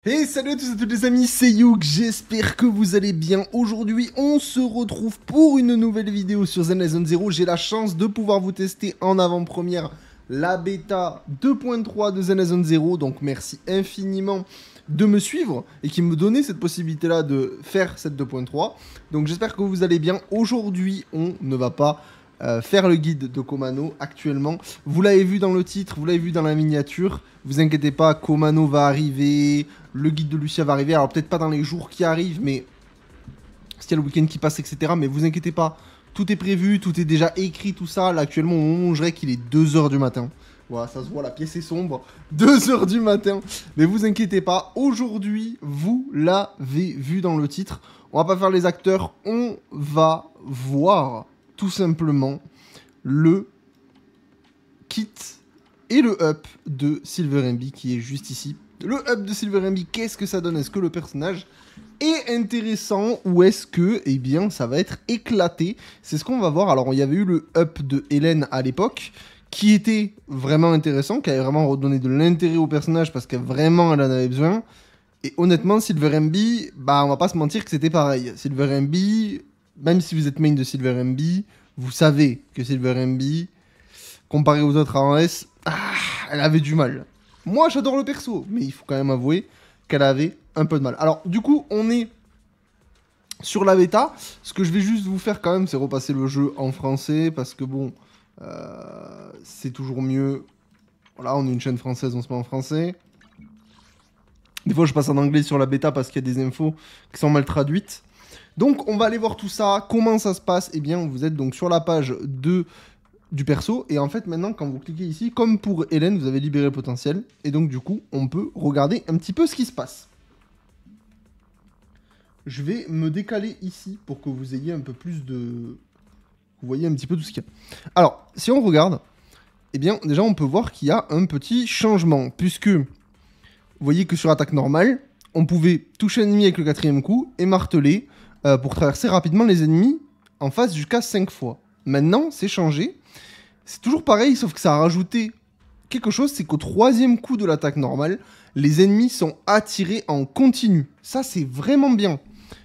Hey, salut à tous et à toutes les amis, c'est Youk, j'espère que vous allez bien. Aujourd'hui, on se retrouve pour une nouvelle vidéo sur Zenless Zero. J'ai la chance de pouvoir vous tester en avant-première la bêta 2.3 de Zenless Zero. Donc merci infiniment de me suivre et qui me donnait cette possibilité-là de faire cette 2.3. Donc j'espère que vous allez bien. Aujourd'hui, on ne va pas faire le guide de Komano actuellement. Vous l'avez vu dans le titre, vous l'avez vu dans la miniature. Vous inquiétez pas, Komano va arriver, le guide de Lucia va arriver. Alors peut-être pas dans les jours qui arrivent, mais s'il y a le week-end qui passe, etc. Mais vous inquiétez pas, tout est prévu, tout est déjà écrit, tout ça. Là actuellement, on dirait qu'il est 2h du matin. Voilà, ça se voit, la pièce est sombre. 2h du matin. Mais vous inquiétez pas, aujourd'hui, vous l'avez vu dans le titre. On va pas faire les acteurs, on va voir tout simplement le kit et le up de Silver MB qui est juste ici. Le up de Silver MB, qu'est-ce que ça donne? Est-ce que le personnage est intéressant ou est-ce que, eh bien, ça va être éclaté? C'est ce qu'on va voir. Alors, il y avait eu le up de Hélène à l'époque qui était vraiment intéressant, qui avait vraiment redonné de l'intérêt au personnage parce que vraiment elle en avait besoin. Et honnêtement, Silver MB, bah, on va pas se mentir que c'était pareil. Silver MB, même si vous êtes main de Silver MB, vous savez que Silver MB, comparé aux autres AOS, elle avait du mal. Moi, j'adore le perso, mais il faut quand même avouer qu'elle avait un peu de mal. Alors, du coup, on est sur la bêta. Ce que je vais juste vous faire quand même, c'est repasser le jeu en français, parce que bon, c'est toujours mieux. Voilà, on est une chaîne française, on se met en français. Des fois, je passe en anglais sur la bêta parce qu'il y a des infos qui sont mal traduites. Donc, on va aller voir tout ça. Comment ça se passe? Eh bien, vous êtes donc sur la page du perso. Et en fait, maintenant, quand vous cliquez ici, comme pour Hélène, vous avez libéré le potentiel. Et donc, du coup, on peut regarder un petit peu ce qui se passe. Je vais me décaler ici pour que vous ayez un peu plus de... Vous voyez un petit peu tout ce qu'il y a. Alors, si on regarde, eh bien, déjà, on peut voir qu'il y a un petit changement. Puisque, vous voyez que sur attaque normale, on pouvait toucher un ennemi avec le 4e coup et marteler pour traverser rapidement les ennemis en face jusqu'à 5 fois. Maintenant, c'est changé. C'est toujours pareil, sauf que ça a rajouté quelque chose, c'est qu'au 3e coup de l'attaque normale, les ennemis sont attirés en continu. Ça, c'est vraiment bien.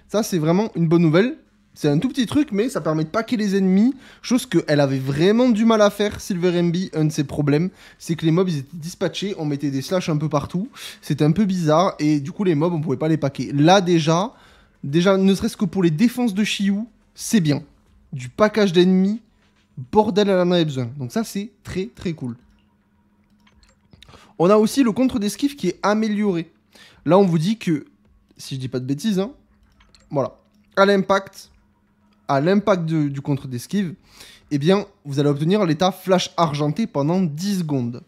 Ça, c'est vraiment une bonne nouvelle. C'est un tout petit truc, mais ça permet de paquer les ennemis, chose qu'elle avait vraiment du mal à faire, Silver MB. Un de ses problèmes, c'est que les mobs, ils étaient dispatchés, on mettait des slash un peu partout, c'était un peu bizarre, et du coup, les mobs, on pouvait pas les paquer. Là, déjà, ne serait-ce que pour les défenses de Shiyu, c'est bien. Du package d'ennemis, bordel, elle en avait besoin. Donc ça, c'est très très cool. On a aussi le contre d'esquive qui est amélioré. Là, on vous dit que, si je dis pas de bêtises, hein, voilà, à l'impact du contre d'esquive, eh bien, vous allez obtenir l'état flash argenté pendant 10 secondes.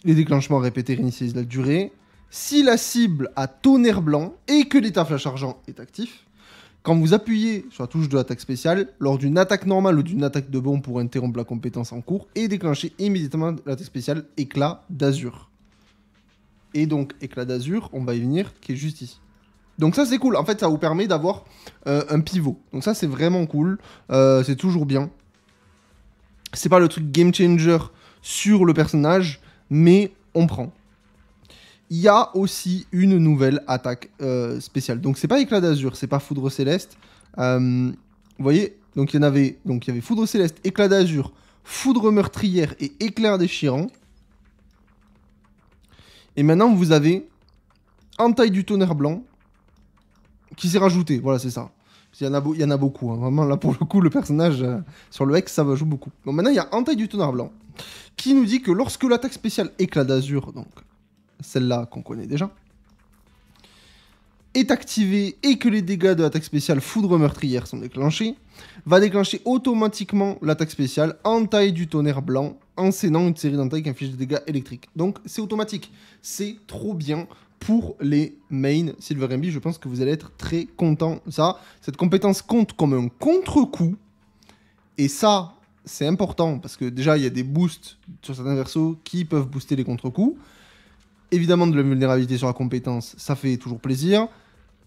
Les déclenchements répétés réinitialisent la durée. Si la cible a tonnerre blanc et que l'état flash argent est actif, quand vous appuyez sur la touche de l'attaque spéciale, lors d'une attaque normale ou d'une attaque de bombe pour interrompre la compétence en cours, et déclencher immédiatement l'attaque spéciale éclat d'azur. Et donc, éclat d'azur, on va y venir, qui est juste ici. Donc ça, c'est cool. En fait, ça vous permet d'avoir un pivot. Donc ça, c'est vraiment cool. C'est toujours bien. C'est pas le truc game changer sur le personnage, mais on prend. Il y a aussi une nouvelle attaque spéciale. Donc c'est pas éclat d'azur, c'est pas foudre céleste. Vous voyez, donc il y avait foudre céleste, éclat d'azur, foudre meurtrière et éclair déchirant. Et maintenant vous avez entaille du tonnerre blanc qui s'est rajouté. Voilà, c'est ça. Il y en a beaucoup. Hein. Vraiment, là pour le coup, le personnage sur le Hex, ça va jouer beaucoup. Donc maintenant il y a entaille du tonnerre blanc qui nous dit que lorsque l'attaque spéciale éclat d'azur, donc celle-là qu'on connaît déjà, est activée et que les dégâts de l'attaque spéciale foudre meurtrière sont déclenchés, va déclencher automatiquement l'attaque spéciale entaille du tonnerre blanc, enchaînant une série d'entailles qui inflige des dégâts électriques. Donc c'est automatique. C'est trop bien pour les mains Silver MB. Je pense que vous allez être très content. Ça, cette compétence compte comme un contre-coup. Et ça, c'est important parce que déjà, il y a des boosts sur certains persos qui peuvent booster les contre-coups. Évidemment, de la vulnérabilité sur la compétence, ça fait toujours plaisir.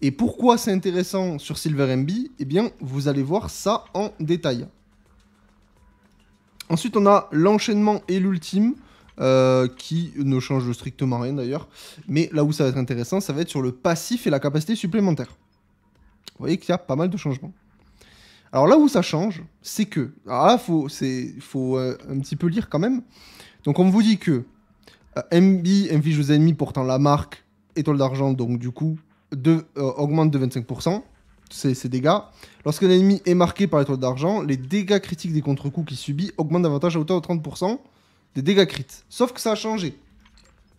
Et pourquoi c'est intéressant sur Silver MB? Eh bien, vous allez voir ça en détail. Ensuite, on a l'enchaînement et l'ultime qui ne change strictement rien d'ailleurs. Mais là où ça va être intéressant, ça va être sur le passif et la capacité supplémentaire. Vous voyez qu'il y a pas mal de changements. Alors là où ça change, c'est que... Alors là, il faut un petit peu lire quand même. Donc on vous dit que MB inflige aux ennemis portant la marque étoile d'argent, donc du coup, augmente de 25%. Ses dégâts. Lorsqu'un ennemi est marqué par l'étoile d'argent, les dégâts critiques des contre-coups qu'il subit augmentent davantage à hauteur de 30% des dégâts crits. Sauf que ça a changé.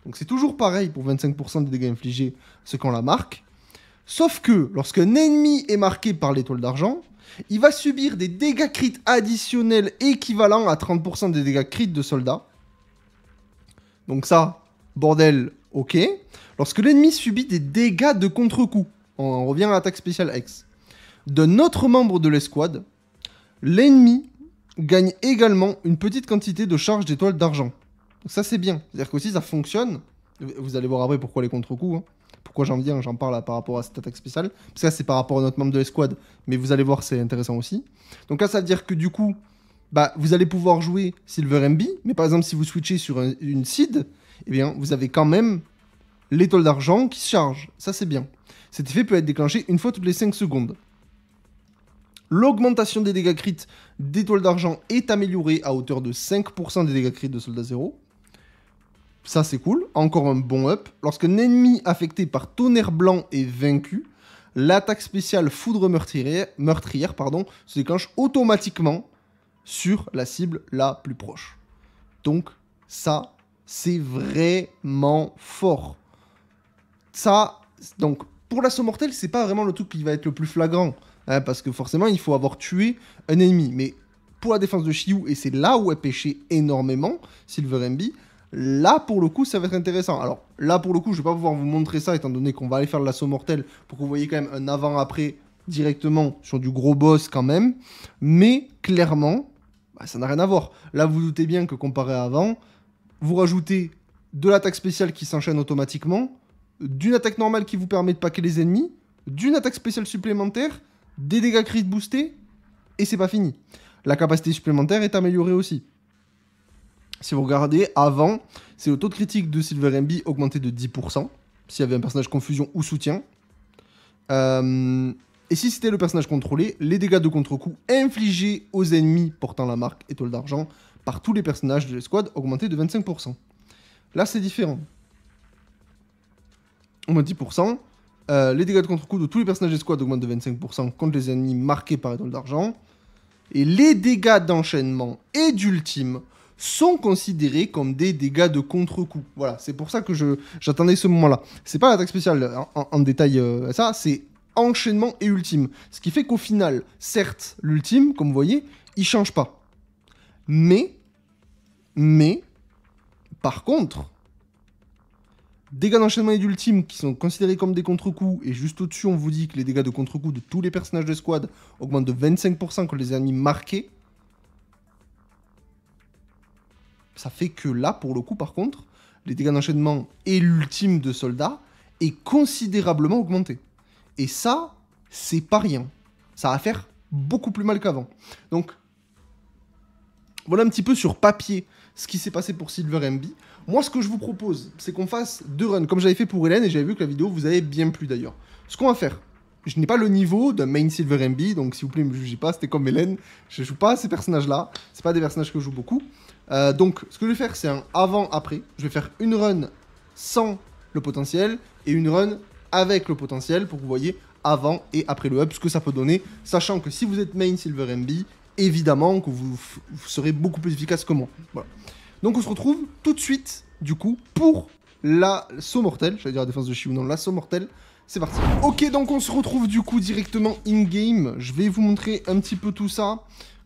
Donc c'est toujours pareil pour 25% des dégâts infligés ce qu'on la marque. Sauf que lorsqu'un ennemi est marqué par l'étoile d'argent, il va subir des dégâts crits additionnels équivalents à 30% des dégâts crits de soldats. Donc ça, bordel, ok. Lorsque l'ennemi subit des dégâts de contre-coup, on revient à l'attaque spéciale X, d'un autre membre de l'escouade, l'ennemi gagne également une petite quantité de charge d'étoiles d'argent. Ça c'est bien, c'est-à-dire que si ça fonctionne, vous allez voir après pourquoi les contre-coups, hein. Pourquoi j'en parle par rapport à cette attaque spéciale, parce que là c'est par rapport à notre membre de l'escouade, mais vous allez voir c'est intéressant aussi. Donc là ça veut dire que du coup, bah, vous allez pouvoir jouer Silver MB, mais par exemple si vous switchez sur une seed, eh bien vous avez quand même l'étoile d'argent qui se charge, ça c'est bien. Cet effet peut être déclenché une fois toutes les 5 secondes. L'augmentation des dégâts crits d'étoiles d'argent est améliorée à hauteur de 5% des dégâts crits de soldat 0. Ça c'est cool, encore un bon up. Lorsqu'un ennemi affecté par tonnerre blanc est vaincu, l'attaque spéciale foudre meurtrière se déclenche automatiquement sur la cible la plus proche. Donc ça c'est vraiment fort. Ça, donc pour l'assaut mortel, c'est pas vraiment le truc qui va être le plus flagrant. Hein, parce que forcément, il faut avoir tué un ennemi. Mais pour la défense de Shiyu, et c'est là où elle pêchait énormément, Silver MB, là, pour le coup, ça va être intéressant. Alors, là, pour le coup, je vais pas pouvoir vous montrer ça, étant donné qu'on va aller faire de l'assaut mortel, pour que vous voyez quand même un avant-après directement sur du gros boss quand même. Mais, clairement, bah, ça n'a rien à voir. Là, vous doutez bien que comparé à avant, vous rajoutez de l'attaque spéciale qui s'enchaîne automatiquement, d'une attaque normale qui vous permet de paquer les ennemis, d'une attaque spéciale supplémentaire, des dégâts crits boostés, et c'est pas fini. La capacité supplémentaire est améliorée aussi. Si vous regardez, avant, c'est le taux de critique de Silver MB augmenté de 10%, s'il y avait un personnage confusion ou soutien. Et si c'était le personnage contrôlé, les dégâts de contre-coup infligés aux ennemis portant la marque étoile d'argent par tous les personnages de l'escouade augmentés de 25%. Là, c'est différent. On me 10%. Les dégâts de contre-coup de tous les personnages d'escouade augmentent de 25% contre les ennemis marqués par étoile d'argent. Et les dégâts d'enchaînement et d'ultime sont considérés comme des dégâts de contre-coup. Voilà, c'est pour ça que j'attendais ce moment-là. C'est pas l'attaque spéciale en détail, ça, c'est enchaînement et ultime. Ce qui fait qu'au final, certes, l'ultime, comme vous voyez, il change pas. Mais, par contre, dégâts d'enchaînement et d'ultime qui sont considérés comme des contre-coups, et juste au-dessus, on vous dit que les dégâts de contre-coups de tous les personnages de squad augmentent de 25% contre les ennemis marqués. Ça fait que là, pour le coup, par contre, les dégâts d'enchaînement et l'ultime de soldat est considérablement augmenté. Et ça, c'est pas rien. Ça va faire beaucoup plus mal qu'avant. Donc, voilà un petit peu sur papier ce qui s'est passé pour Silver MB. Moi, ce que je vous propose, c'est qu'on fasse 2 runs, comme j'avais fait pour Hélène, et j'avais vu que la vidéo vous avait bien plu d'ailleurs. Ce qu'on va faire, je n'ai pas le niveau d'un main Silver MB, donc s'il vous plaît, ne me jugez pas, c'était comme Hélène, je joue pas à ces personnages-là, c'est pas des personnages que je joue beaucoup. Donc, ce que je vais faire, c'est un avant-après. Je vais faire une run sans le potentiel, et une run avec le potentiel, pour que vous voyez avant et après le up, ce que ça peut donner, sachant que si vous êtes main Silver MB, évidemment que vous serez beaucoup plus efficace que moi. Voilà. Donc on se retrouve tout de suite, du coup, pour l'assaut mortel. J'allais dire la défense de Shiyu, non, l'assaut mortel. C'est parti. Ok, donc on se retrouve du coup directement in-game. Je vais vous montrer un petit peu tout ça.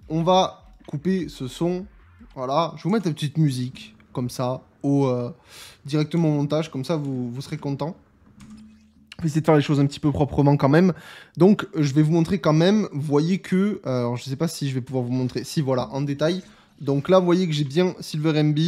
On va couper ce son. Voilà, je vais vous mettre une petite musique, comme ça, directement au montage, comme ça vous serez content. Je vais essayer de faire les choses un petit peu proprement quand même. Donc, je vais vous montrer quand même. Vous voyez que... alors, je ne sais pas si je vais pouvoir vous montrer. Si, voilà, en détail. Donc là, vous voyez que j'ai bien Silver MB.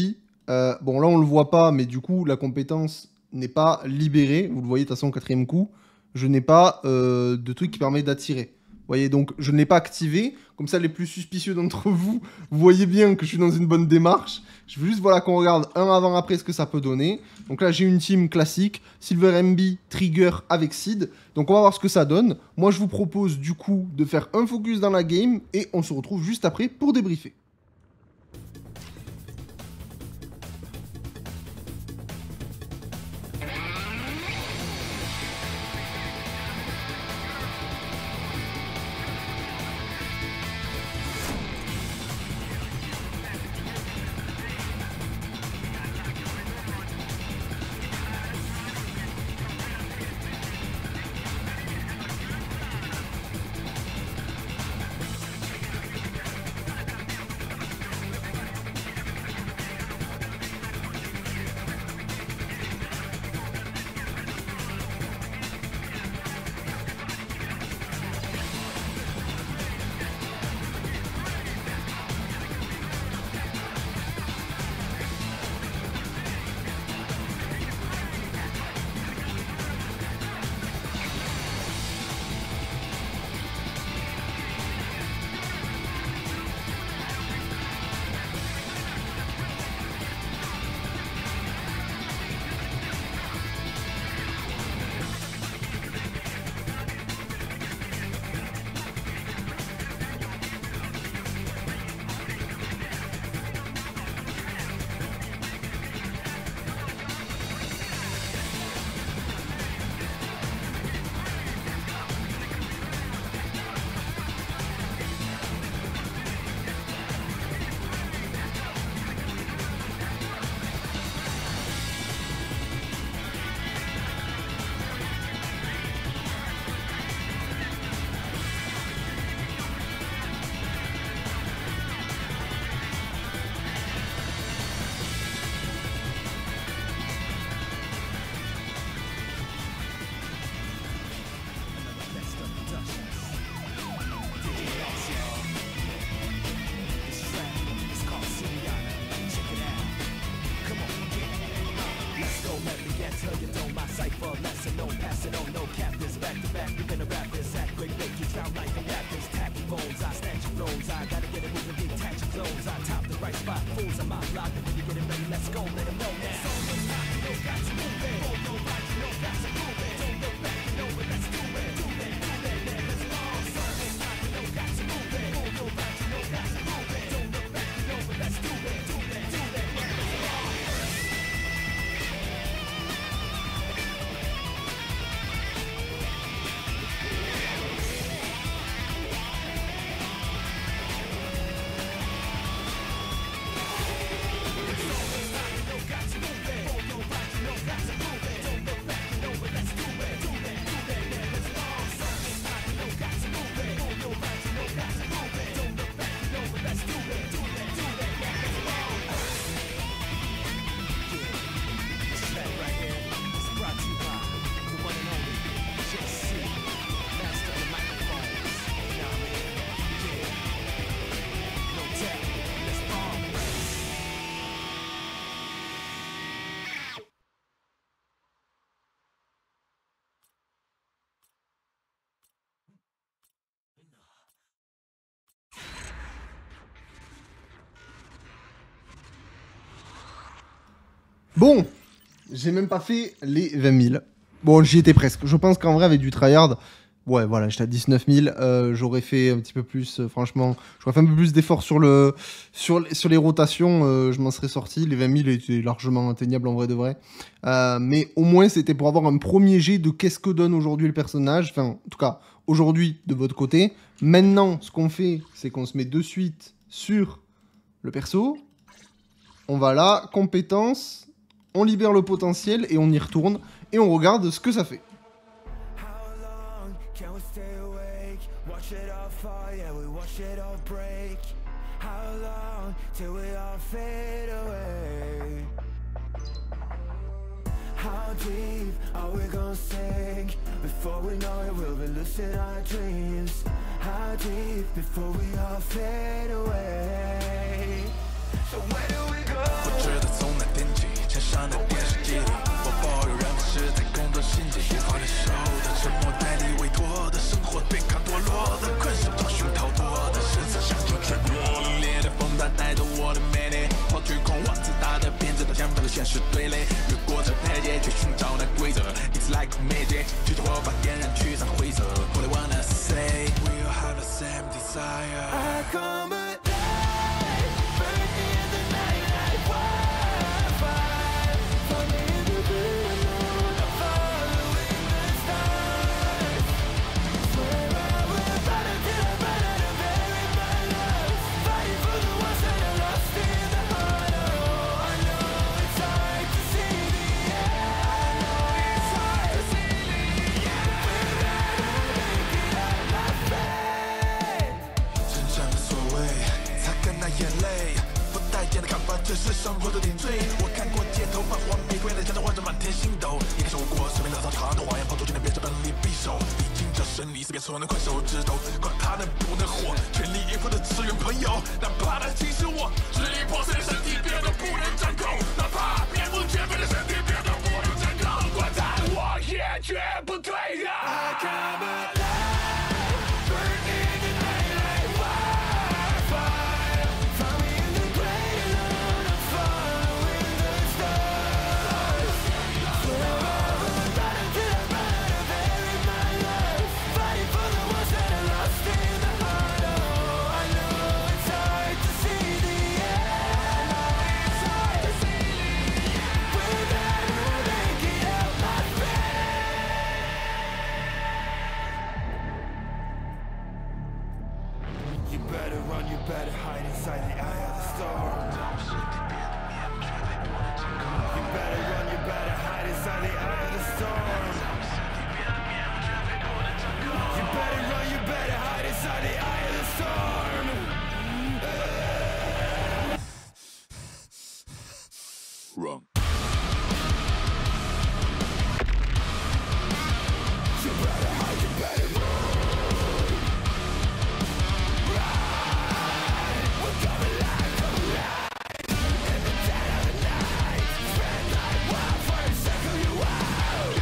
Bon, là, on ne le voit pas, mais du coup, la compétence n'est pas libérée. Vous le voyez, de toute façon, au 4e coup. Je n'ai pas de truc qui permet d'attirer. voyez, donc je ne l'ai pas activé. Comme ça, les plus suspicieux d'entre vous, vous voyez bien que je suis dans une bonne démarche. Je veux juste voilà, qu'on regarde un avant-après ce que ça peut donner. Donc là, j'ai une team classique, Silver MB, Trigger avec Sid. Donc on va voir ce que ça donne. Moi, je vous propose du coup de faire un focus dans la game et on se retrouve juste après pour débriefer. Bon, j'ai même pas fait les 20 000. Bon, j'y étais presque. Je pense qu'en vrai, avec du tryhard, ouais, voilà, j'étais à 19 000. J'aurais fait un petit peu plus, franchement. J'aurais fait un peu plus d'efforts sur les rotations. Je m'en serais sorti. Les 20 000 étaient largement atteignables en vrai de vrai. Mais au moins, c'était pour avoir un premier jet de qu'est-ce que donne aujourd'hui le personnage. Enfin, en tout cas, aujourd'hui, de votre côté. Maintenant, ce qu'on fait, c'est qu'on se met de suite sur le perso. On va là, compétences. On libère le potentiel et on y retourne et on regarde ce que ça fait.上的电视机里，我抱有人们时代工作心结，无法忍受的沉默，带你委托的生活，对抗堕落的快。灭绝，举着火把点燃驱散灰色。All I wanna say, we all have the same desire. I come alive, burn in the night like wildfire. Falling in the blue, I'm following the stars. Swear I will fight until I run out of air in my lungs. Fighting for the ones that are lost in the heart. Oh, I know it's hard to see the end. I know it's hard to see the end. Without a make it out, my friend. 真正的所谓，擦干那眼泪，不待见的看法，这是生活的点缀。我看过街头漫画，玫瑰的家长换着满天星斗。一个受过生命浪潮长的谎言，跑出去能变成本领匕首。历经这生离死别，所有人快手指头，管他能不能活，全力以赴的支援朋友。哪怕他侵蚀我，支离破碎的身体变得不能张口，哪怕面目全非的身体变得不能张口，管他我也绝不退让。I come alive, burn in the night like wildfire. Find me in the gray alone, I'm following the stars. Swear I will run until I run out of air in my lungs. Fighting for the ones that are lost in the heart. Oh, I know it's hard to see the end. I know it's hard to see the end. Without a make it out, my friend. You better run, you better hide inside the eye of the storm. You better run, you better hide inside the eye of the storm. You better run, you better hide inside the eye of the storm. Run. You better hide, you better run. We're coming live, come alive. In the dead of the night, spread like wildfire, circle you out.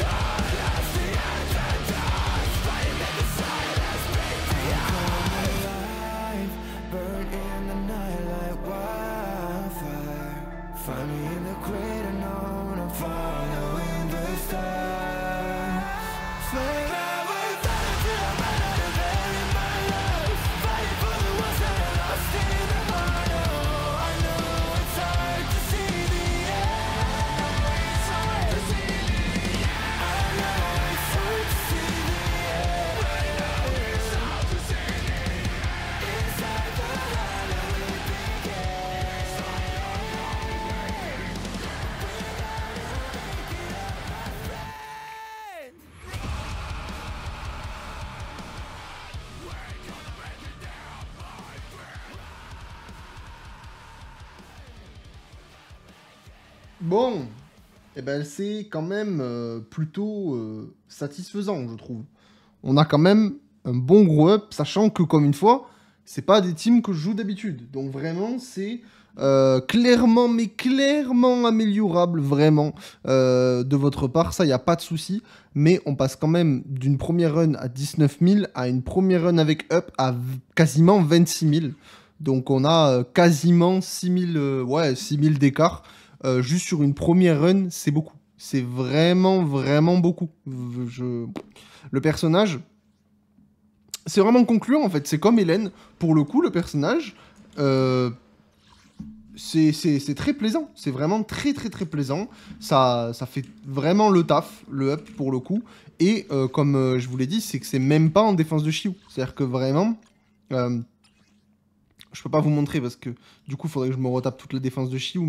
God lost the antidote, fighting in the silence, break the ice. Alive, burn in the night like wildfire. Find me in the great unknown, I'm following the stars. Swear I will fight until I run out of air in my lungs. Fighting for the ones that are lost in the heart. Oh, I know it's hard to see the end. It's hard to see the end. I know it's hard to see the end. I know it's hard to see the end. Inside the heart of the begins. Bon, eh ben c'est quand même plutôt satisfaisant, je trouve. On a quand même un bon gros up, sachant que, comme une fois, c'est pas des teams que je joue d'habitude. Donc vraiment, c'est clairement, mais clairement améliorable, vraiment, de votre part. Ça, il n'y a pas de souci. Mais on passe quand même d'une première run à 19 000 à une première run avec up à quasiment 26 000. Donc on a quasiment 6 000 d'écart. Juste sur une première run, c'est beaucoup. C'est vraiment, vraiment beaucoup. Le personnage, c'est vraiment concluant en fait. C'est comme Hélène. Pour le coup, le personnage, c'est très plaisant. C'est vraiment très, très, très plaisant. Ça fait vraiment le taf, le up pour le coup. Et comme je vous l'ai dit, c'est que c'est même pas en défense de Chiou. C'est-à-dire que vraiment... je peux pas vous montrer parce que du coup, il faudrait que je me retape toute la défense de Chiou,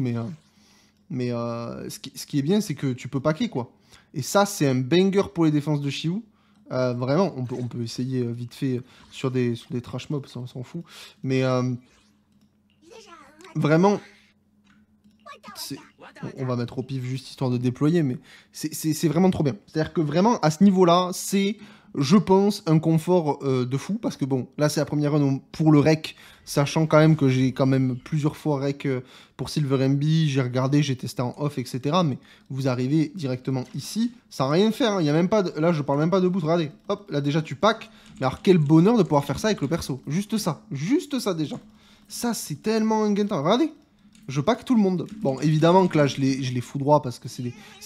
mais ce qui est bien, c'est que tu peux paquer, quoi. Et ça, c'est un banger pour les défenses de Chiou. Vraiment, on peut essayer vite fait sur des trash mobs, ça, on s'en fout. Mais vraiment, on va mettre au pif juste histoire de déployer, mais c'est vraiment trop bien. C'est-à-dire que vraiment, à ce niveau-là, c'est, je pense, un confort de fou. Parce que bon, là, c'est la première run pour le rec. Sachant quand même que j'ai quand même plusieurs fois rec pour Silver MB, j'ai regardé, j'ai testé en off, etc. Mais vous arrivez directement ici, sans rien faire. Hein. Il y a même pas de... Là, je parle même pas de boost. Regardez, hop, là déjà tu packs. Mais alors quel bonheur de pouvoir faire ça avec le perso. Juste ça déjà. Ça, c'est tellement un gain de temps. Regardez, Je pack tout le monde. Bon, évidemment que là, je les foudroie parce que c'est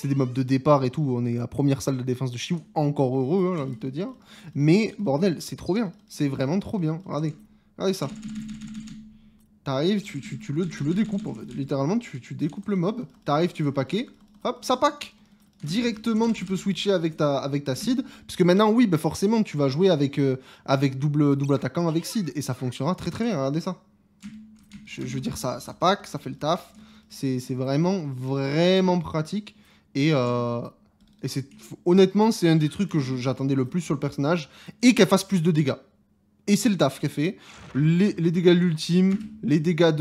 des mobs de départ et tout. On est à première salle de défense de Chiou. Encore heureux, hein, j'ai envie de te dire. Mais, bordel, c'est trop bien. C'est vraiment trop bien. Regardez. Regardez ça. T'arrives, tu le découpes, en fait. Littéralement, tu découpes le mob. T'arrives, tu veux packer. Hop, ça pack. Directement, tu peux switcher avec ta seed. Parce que maintenant, oui, bah forcément, tu vas jouer avec double attaquant avec seed. Et ça fonctionnera très très bien. Regardez ça. Je veux dire, ça pack, ça fait le taf. C'est vraiment, vraiment pratique. Et honnêtement, c'est un des trucs que j'attendais le plus sur le personnage. Et qu'elle fasse plus de dégâts. Et c'est le taf qu'elle fait. Les dégâts de l'ultime, les dégâts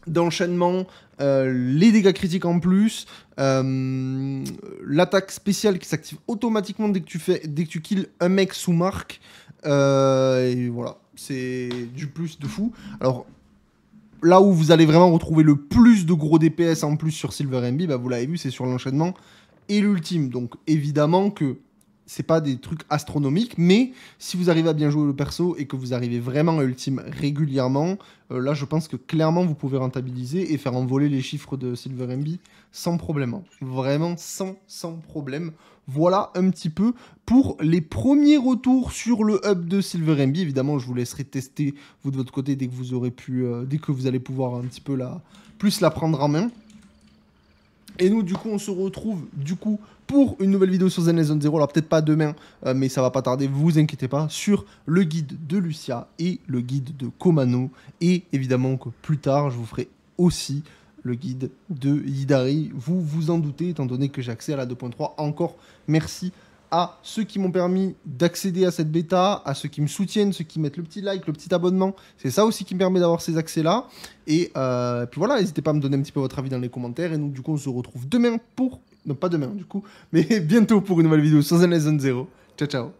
d'enchaînement, les dégâts critiques en plus, l'attaque spéciale qui s'active automatiquement dès que tu kills un mec sous marque. Et voilà, c'est du plus de fou. Alors, là où vous allez vraiment retrouver le plus de gros DPS en plus sur Silver MB, bah vous l'avez vu, c'est sur l'enchaînement et l'ultime. Donc évidemment que c'est pas des trucs astronomiques, mais si vous arrivez à bien jouer le perso et que vous arrivez vraiment à ultime régulièrement, là je pense que clairement vous pouvez rentabiliser et faire envoler les chiffres de Silver MB sans problème. Vraiment sans problème. Voilà un petit peu pour les premiers retours sur le hub de Silver MB. Évidemment, je vous laisserai tester vous de votre côté dès que vous aurez pu, dès que vous allez pouvoir un petit peu plus la prendre en main. Et nous, du coup, on se retrouve, pour une nouvelle vidéo sur Zenless Zone 0. Alors, peut-être pas demain, mais ça va pas tarder, vous inquiétez pas, sur le guide de Lucia et le guide de Komano. Et évidemment que plus tard, je vous ferai aussi le guide de Yidari. Vous vous en doutez, étant donné que j'ai accès à la 2.3. Encore merci à ceux qui m'ont permis d'accéder à cette bêta, à ceux qui me soutiennent, ceux qui mettent le petit like, le petit abonnement. C'est ça aussi qui me permet d'avoir ces accès-là. Et puis voilà, n'hésitez pas à me donner un petit peu votre avis dans les commentaires. Et nous, du coup, on se retrouve demain pour... Non, pas demain, du coup, mais bientôt pour une nouvelle vidéo sur Zenless Zone 0. Ciao, ciao.